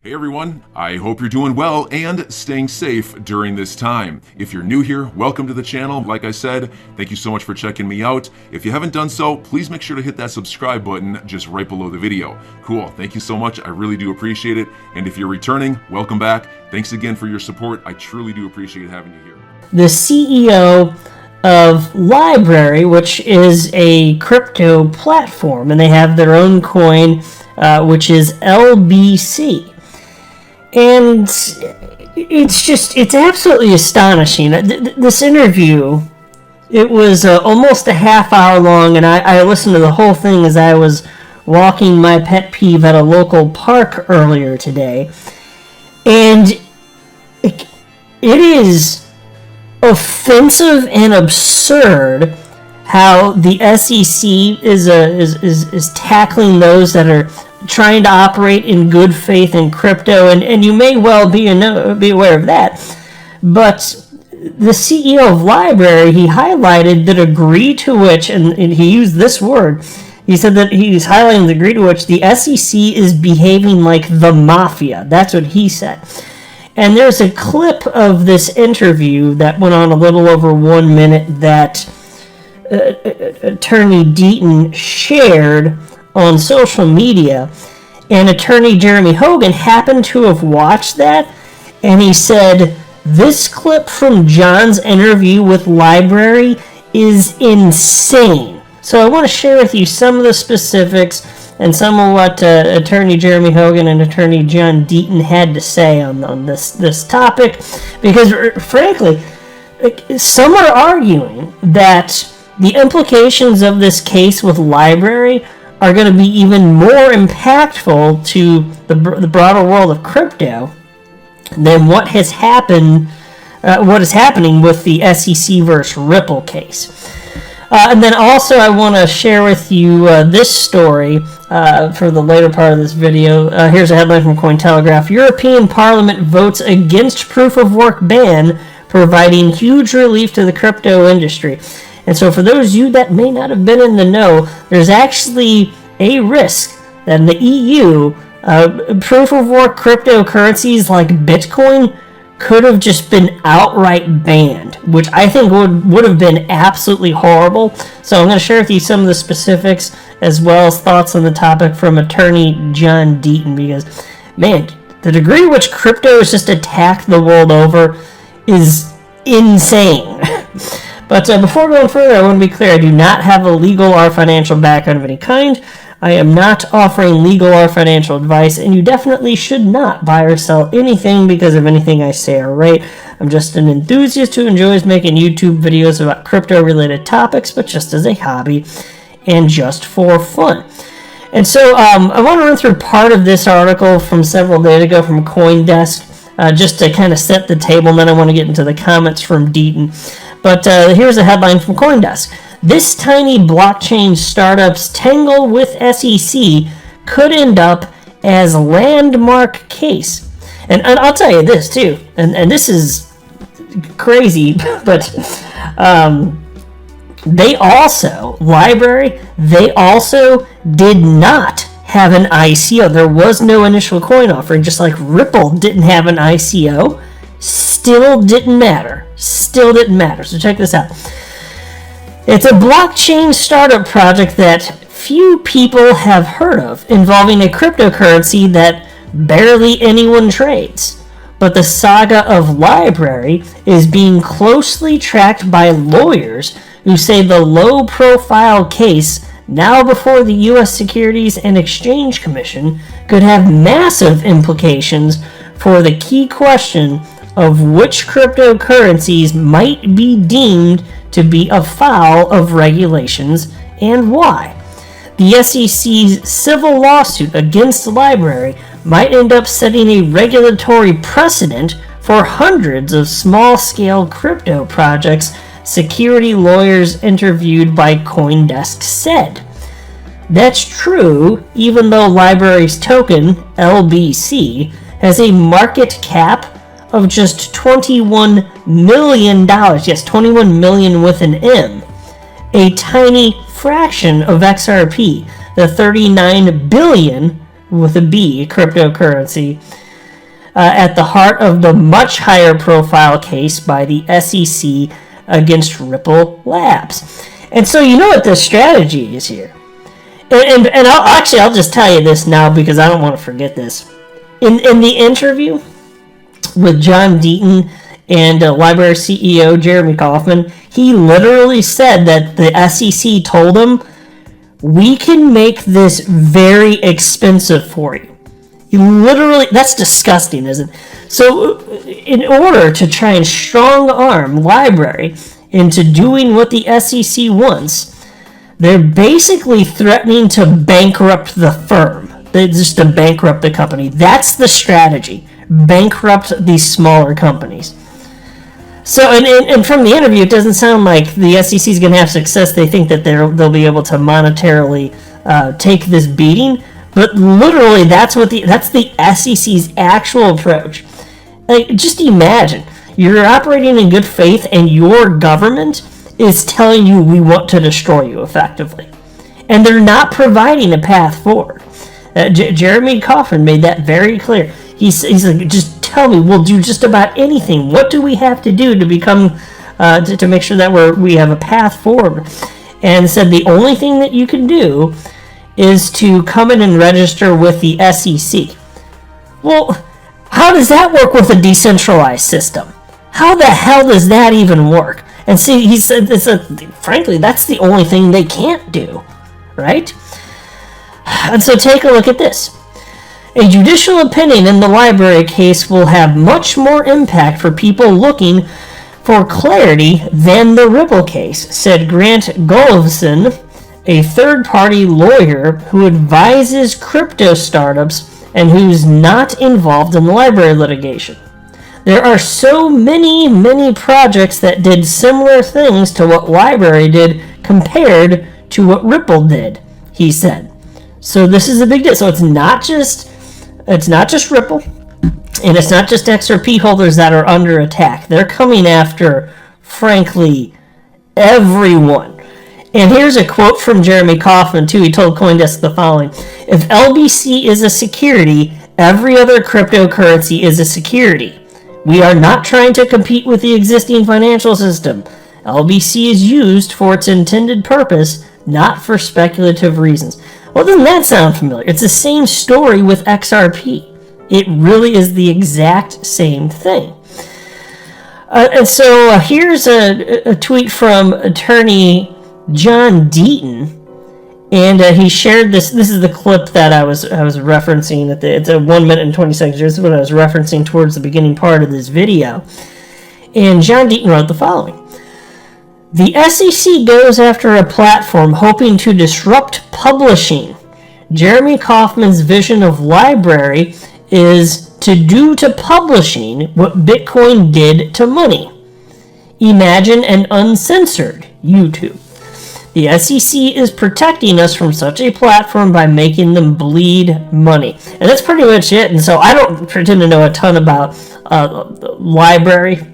Hey everyone, I hope you're doing well and staying safe during this time. If you're new here, welcome to the channel. Like I said, thank you so much for checking me out. If you haven't done so, please make sure to hit that subscribe button just right below the video. Cool, thank you so much. I really do appreciate it. And if you're returning, welcome back. Thanks again for your support. I truly do appreciate having you here. The CEO of Library, which is a crypto platform, and they have their own coin, which is LBC. And it's absolutely astonishing. This interview, it was almost a half hour long, and I listened to the whole thing as I was walking my pet peeve at a local park earlier today. And it is offensive and absurd how the SEC is tackling those that are trying to operate in good faith in crypto, and you may well be aware of that. But the CEO of Library, he highlighted the degree to which, and he used this word, he said that he's highlighting the degree to which the SEC is behaving like the mafia. That's what he said. And there's a clip of this interview that went on a little over 1 minute that Attorney Deaton shared on social media, and Attorney Jeremy Hogan happened to have watched that, and he said, "This clip from John's interview with Library is insane." So I want to share with you some of the specifics and some of what Attorney Jeremy Hogan and Attorney John Deaton had to say on this topic, because frankly, some are arguing that the implications of this case with Library are going to be even more impactful to the broader world of crypto than what has happened, what is happening with the SEC versus Ripple case. And then also I want to share with you this story for the later part of this video. Here's a headline from Cointelegraph. European Parliament votes against proof-of-work ban, providing huge relief to the crypto industry. And so for those of you that may not have been in the know, there's actually a risk that in the EU, proof-of-work cryptocurrencies like Bitcoin could have just been outright banned, which I think would have been absolutely horrible. So I'm going to share with you some of the specifics as well as thoughts on the topic from Attorney John Deaton, because, man, the degree to which crypto is just attacked the world over is insane. But before going further, I want to be clear, I do not have a legal or financial background of any kind. I am not offering legal or financial advice, and you definitely should not buy or sell anything because of anything I say or write. I'm just an enthusiast who enjoys making YouTube videos about crypto-related topics, but just as a hobby and just for fun. And so I want to run through part of this article from several days ago from CoinDesk, just to kind of set the table, and then I want to get into the comments from Deaton. But here's a headline from CoinDesk. This tiny blockchain startup's tangle with SEC could end up as landmark case. And I'll tell you this too, and this is crazy, but Library, they also did not have an ICO. There was no initial coin offering, just like Ripple didn't have an ICO. Still didn't matter. So check this out. It's a blockchain startup project that few people have heard of, involving a cryptocurrency that barely anyone trades. But the saga of Library is being closely tracked by lawyers who say the low-profile case, now before the U.S. Securities and Exchange Commission, could have massive implications for the key question of which cryptocurrencies might be deemed to be afoul of regulations and why. The SEC's civil lawsuit against the Library might end up setting a regulatory precedent for hundreds of small-scale crypto projects, security lawyers interviewed by CoinDesk said. That's true, even though Library's token, LBC, has a market cap of just $21 million. Yes, 21 million with an M. A tiny fraction of XRP, the 39 billion with a B cryptocurrency at the heart of the much higher profile case by the SEC against Ripple Labs. And so you know what the strategy is here. And I'll just tell you this now because I don't want to forget this. In the interview with John Deaton and LBRY CEO Jeremy Kauffman, he literally said that the SEC told him, we can make this very expensive for you. That's disgusting, isn't it? So in order to try and strong arm LBRY into doing what the SEC wants, they're basically threatening to bankrupt the firm. Just to bankrupt the company. That's the strategy. Bankrupt these smaller companies. So, and from the interview, it doesn't sound like the SEC is going to have success. They think that they'll be able to monetarily take this beating. But literally, that's the SEC's actual approach. Like, just imagine, you're operating in good faith, and your government is telling you we want to destroy you effectively, and they're not providing a path forward. Jeremy Kauffman made that very clear. He's like, just tell me, we'll do just about anything. What do we have to do to become to make sure that we have a path forward? And said the only thing that you can do is to come in and register with the SEC. Well, how does that work with a decentralized system? How the hell does that even work? And see, he said, frankly, that's the only thing they can't do, right? And so take a look at this. A judicial opinion in the LBRY case will have much more impact for people looking for clarity than the Ripple case, said Grant Golovson, a third-party lawyer who advises crypto startups and who's not involved in the LBRY litigation. There are so many projects that did similar things to what LBRY did compared to what Ripple did, he said. So this is a big deal. So it's not just Ripple, and it's not just XRP holders that are under attack. They're coming after, frankly, everyone. And here's a quote from Jeremy Kauffman, too. He told CoinDesk the following: if LBC is a security, every other cryptocurrency is a security. We are not trying to compete with the existing financial system. LBC is used for its intended purpose, not for speculative reasons. Well, doesn't that sound familiar? It's the same story with XRP. It really is the exact same thing. And so here's a tweet from attorney John Deaton, and he shared this. This is the clip that I was referencing. It's a 1 minute and 20 seconds. This is what I was referencing towards the beginning part of this video. And John Deaton wrote the following: the SEC goes after a platform hoping to disrupt publishing. Jeremy Kauffman's vision of LBRY is to do to publishing what Bitcoin did to money. Imagine an uncensored YouTube. The SEC is protecting us from such a platform by making them bleed money. And that's pretty much it. And so I don't pretend to know a ton about LBRY.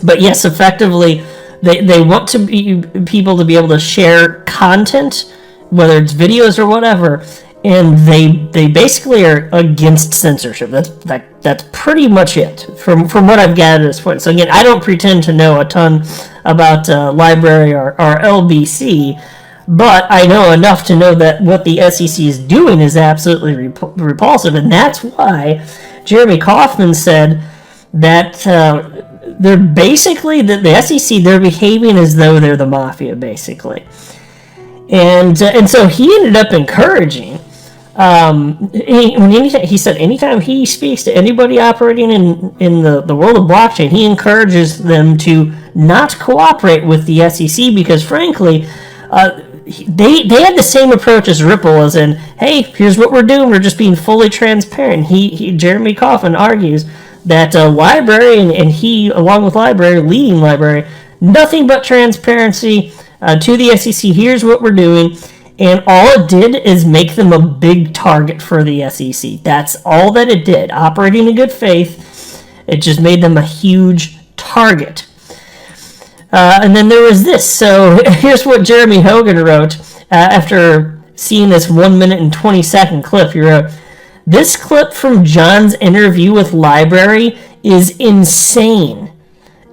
But yes, effectively, they want to be people to be able to share content, whether it's videos or whatever, and they basically are against censorship. That's pretty much it from what I've gathered at this point. So again, I don't pretend to know a ton about LBRY or LBC, but I know enough to know that what the SEC is doing is absolutely repulsive, and that's why Jeremy Kauffman said that they're basically, the SEC, they're behaving as though they're the mafia, basically. And so he ended up encouraging, he said anytime he speaks to anybody operating in the world of blockchain, he encourages them to not cooperate with the SEC because, frankly, they had the same approach as Ripple, as in, hey, here's what we're doing, we're just being fully transparent. Jeremy Kauffman argues that LBRY, and he, along with LBRY, leading LBRY, nothing but transparency to the SEC. Here's what we're doing. And all it did is make them a big target for the SEC. That's all that it did. Operating in good faith, it just made them a huge target. And then there was this. So here's what Jeremy Hogan wrote after seeing this 1 minute and 20 second clip. He wrote, This clip from John's interview with Library is insane.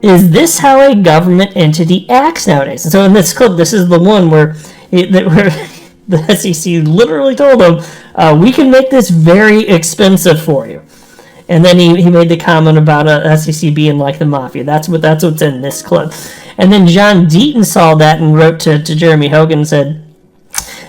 Is this how a government entity acts nowadays? And so in this clip, this is the one where the SEC literally told him, we can make this very expensive for you. And then he made the comment about SEC being like the mafia. That's what's in this clip. And then John Deaton saw that and wrote to Jeremy Hogan and said,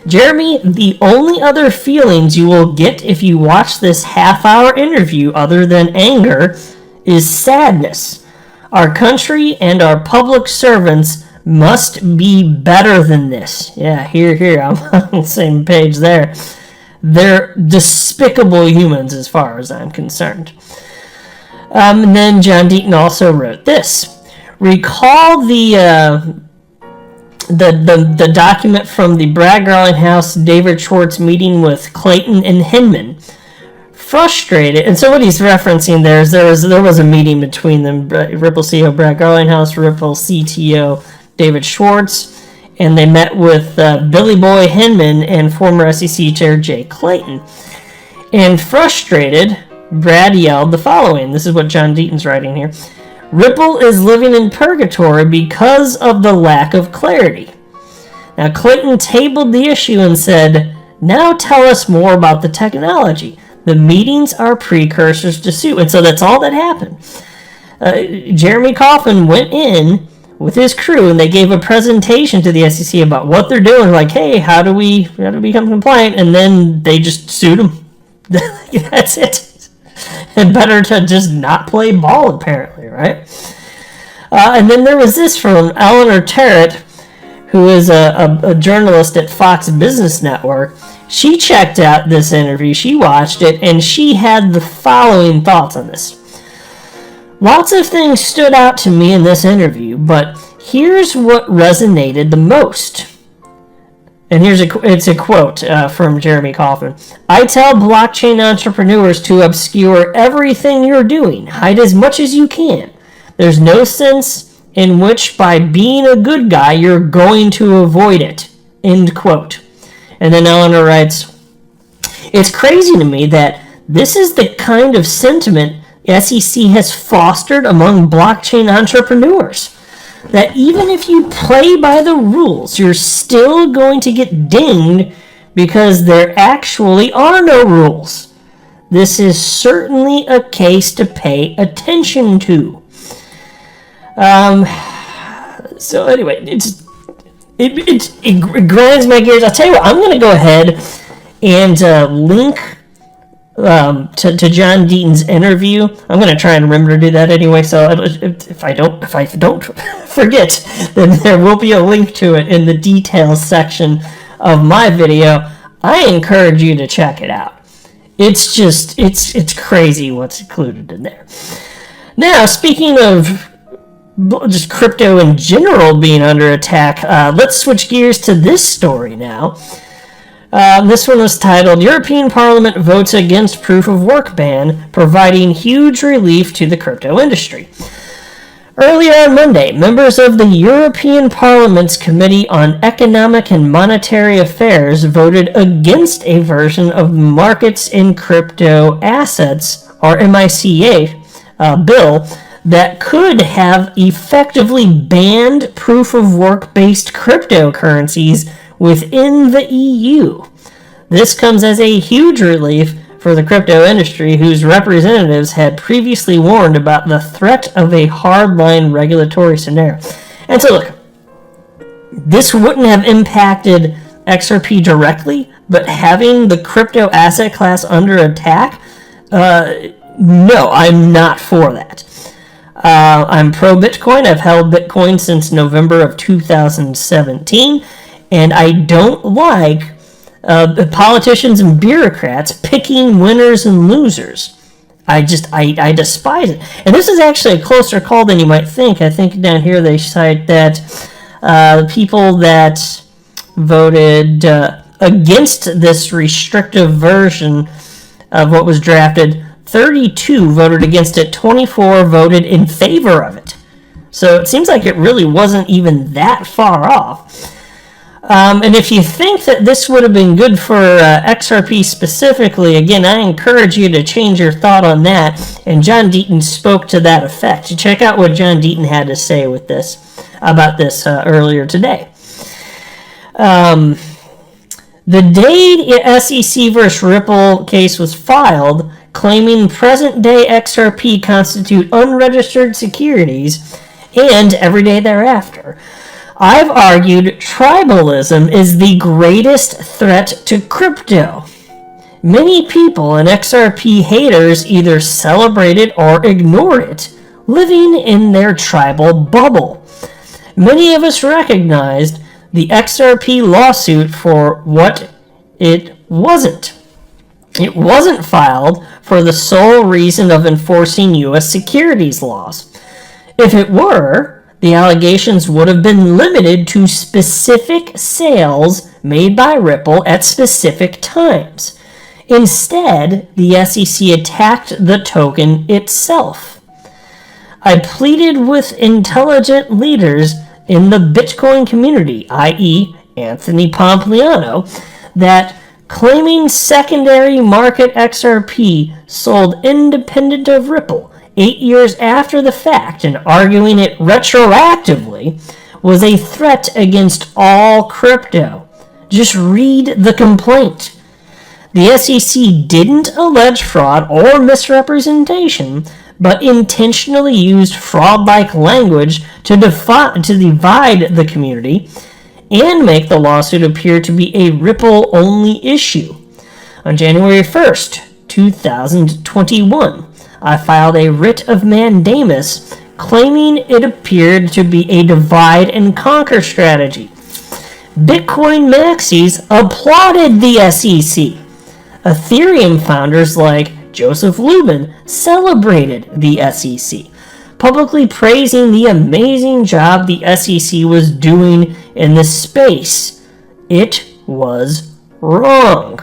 Jeremy, the only other feelings you will get if you watch this half-hour interview other than anger is sadness. Our country and our public servants must be better than this. Yeah, here, I'm on the same page there. They're despicable humans as far as I'm concerned. And then John Deaton also wrote this. Recall the document from the Brad Garlinghouse David Schwartz meeting with Clayton and Hinman. Frustrated, and so what he's referencing there is there was a meeting between them, Ripple CEO Brad Garlinghouse, Ripple CTO David Schwartz, and they met with Billy Boy Hinman and former SEC Chair Jay Clayton. And frustrated, Brad yelled the following. This is what John Deaton's writing here. Ripple is living in purgatory because of the lack of clarity. Now, Clayton tabled the issue and said, now tell us more about the technology. The meetings are precursors to suit. And so that's all that happened. Jeremy Coffin went in with his crew and they gave a presentation to the SEC about what they're doing. Like, hey, how do we become compliant? And then they just sued him. That's it. And better to just not play ball, apparently, right? And then there was this from Eleanor Terrett, who is a journalist at Fox Business Network. She checked out this interview, she watched it, and she had the following thoughts on this. Lots of things stood out to me in this interview, but here's what resonated the most. And it's a quote from Jeremy Coffin. I tell blockchain entrepreneurs to obscure everything you're doing. Hide as much as you can. There's no sense in which by being a good guy you're going to avoid it. End quote. And then Eleanor writes, it's crazy to me that this is the kind of sentiment SEC has fostered among blockchain entrepreneurs. That even if you play by the rules, you're still going to get dinged because there actually are no rules. This is certainly a case to pay attention to. So anyway, it grinds my gears. I'll tell you what, I'm going to go ahead and link to John Deaton's interview. I'm going to try and remember to do that anyway, so if I don't forget, then there will be a link to it in the details section of my video. I encourage you to check it out. It's just, it's crazy what's included in there. Now, speaking of just crypto in general being under attack, let's switch gears to this story now. This one was titled, European Parliament Votes Against Proof of Work Ban, Providing Huge Relief to the Crypto Industry. Earlier on Monday, members of the European Parliament's Committee on Economic and Monetary Affairs voted against a version of Markets in Crypto Assets, or MICA, bill that could have effectively banned proof-of-work-based cryptocurrencies within the EU. This comes as a huge relief for the crypto industry, whose representatives had previously warned about the threat of a hardline regulatory scenario. And so look, this wouldn't have impacted XRP directly, but having the crypto asset class under attack, no, I'm not for that. I'm pro-Bitcoin. I've held Bitcoin since November of 2017, and I don't like politicians and bureaucrats picking winners and losers. I despise it. And this is actually a closer call than you might think. I think down here they cite that people that voted against this restrictive version of what was drafted, 32 voted against it, 24 voted in favor of it. So it seems like it really wasn't even that far off. And if you think that this would have been good for XRP specifically, again, I encourage you to change your thought on that. And John Deaton spoke to that effect. Check out what John Deaton had to say with this about this earlier today. The day the SEC versus Ripple case was filed, claiming present-day XRP constitute unregistered securities, and every day thereafter, I've argued tribalism is the greatest threat to crypto. Many people and XRP haters either celebrate it or ignore it, living in their tribal bubble. Many of us recognized the XRP lawsuit for what it wasn't. It wasn't filed for the sole reason of enforcing U.S. securities laws. If it were, the allegations would have been limited to specific sales made by Ripple at specific times. Instead, the SEC attacked the token itself. I pleaded with intelligent leaders in the Bitcoin community, i.e. Anthony Pompliano, that claiming secondary market XRP sold independent of Ripple 8 years after the fact and arguing it retroactively was a threat against all crypto. Just read the complaint. The SEC didn't allege fraud or misrepresentation, but intentionally used fraud-like language to divide the community and make the lawsuit appear to be a Ripple-only issue. On January 1st, 2021, I filed a writ of mandamus claiming it appeared to be a divide-and-conquer strategy. Bitcoin maxis applauded the SEC. Ethereum founders like Joseph Lubin celebrated the SEC, publicly praising the amazing job the SEC was doing in this space. It was wrong.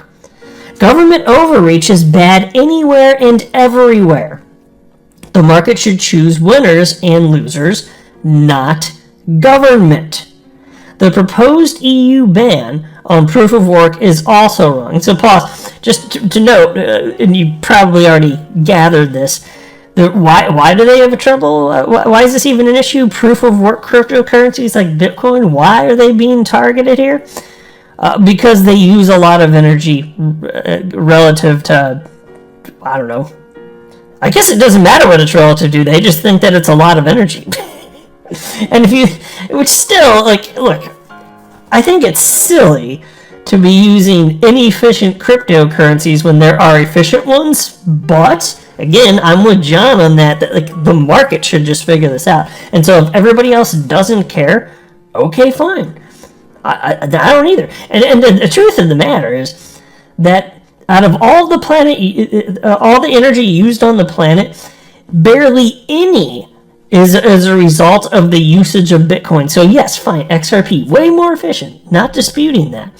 Government overreach is bad anywhere and everywhere. The market should choose winners and losers, not government. The proposed EU ban on proof of work is also wrong. So pause, just to note, and you probably already gathered this, why do they have a trouble? Why is this even an issue? Proof of work cryptocurrencies like Bitcoin, why are they being targeted here? Because they use a lot of energy relative to, I don't know. I guess it doesn't matter what it's relative to. They just think that it's a lot of energy. And which still, look, I think it's silly to be using inefficient cryptocurrencies when there are efficient ones. But again, I'm with John on that the market should just figure this out. And so if everybody else doesn't care, okay, fine. I don't either. And the truth of the matter is that out of all the planet, all the energy used on the planet, barely any is a result of the usage of Bitcoin. So yes, fine, XRP, way more efficient. Not disputing that.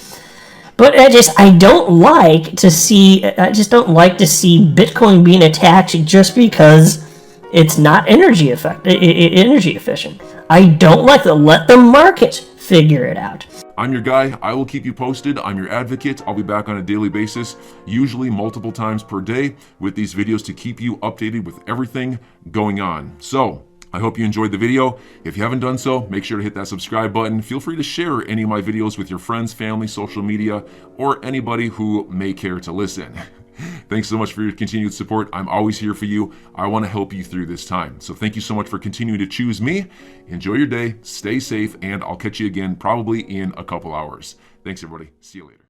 But I just don't like to see Bitcoin being attacked just because it's not energy efficient. I don't like to let the market figure it out. I'm your guy. I will keep you posted. I'm your advocate. I'll be back on a daily basis, usually multiple times per day, with these videos to keep you updated with everything going on. So I hope you enjoyed the video. If you haven't done so, make sure to hit that subscribe button. Feel free to share any of my videos with your friends, family, social media, or anybody who may care to listen. Thanks so much for your continued support. I'm always here for you. I want to help you through this time. So thank you so much for continuing to choose me. Enjoy your day, stay safe, and I'll catch you again probably in a couple hours. Thanks, everybody. See you later.